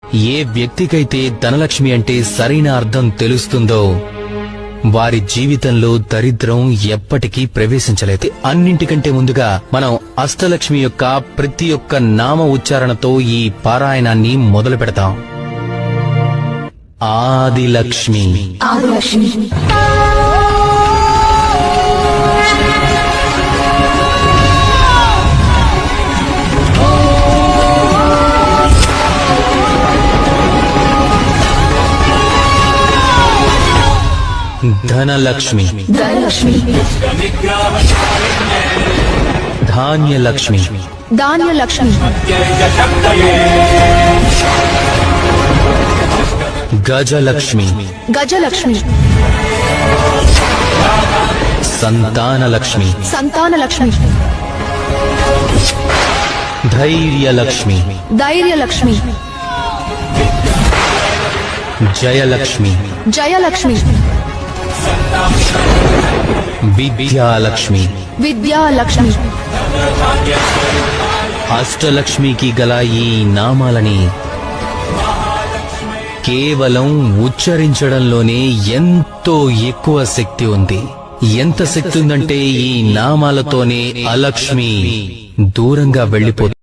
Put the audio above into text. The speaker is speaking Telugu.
ఏ వ్యక్తికైతే ధనలక్ష్మి అంటే సరైన అర్థం తెలుస్తుందో వారి జీవితంలో దరిద్రం ఎప్పటికీ ప్రవేశించలేదు. అన్నింటికంటే ముందుగా మనం అష్టలక్ష్మి యొక్క ప్రతి ఒక్క నామ ఉచ్చారణతో ఈ పారాయణాన్ని మొదలు పెడతాం. ఆదిలక్ష్మి, ఆదిలక్ష్మి, ధనలక్ష్మి, ధనలక్ష్మి, ధాన్యలక్ష్మి, ధాన్యలక్ష్మి, గజలక్ష్మి, గజలక్ష్మి, సంతానలక్ష్మి, సంతానలక్ష్మి, ధైర్యలక్ష్మి, ధైర్యలక్ష్మి, జయలక్ష్మి, జయలక్ష్మి, విద్యాలక్ష్మి, విద్యాలక్ష్మి. అష్టలక్ష్మికి గల ఈ నామాలని కేవలం ఉచ్చరించడంలోనే ఎంతో ఎక్కువ శక్తి ఉంది. ఎంత శక్తి ఉందంటే ఈ నామాలతోనే అలక్ష్మి దూరంగా వెళ్లిపోతుంది.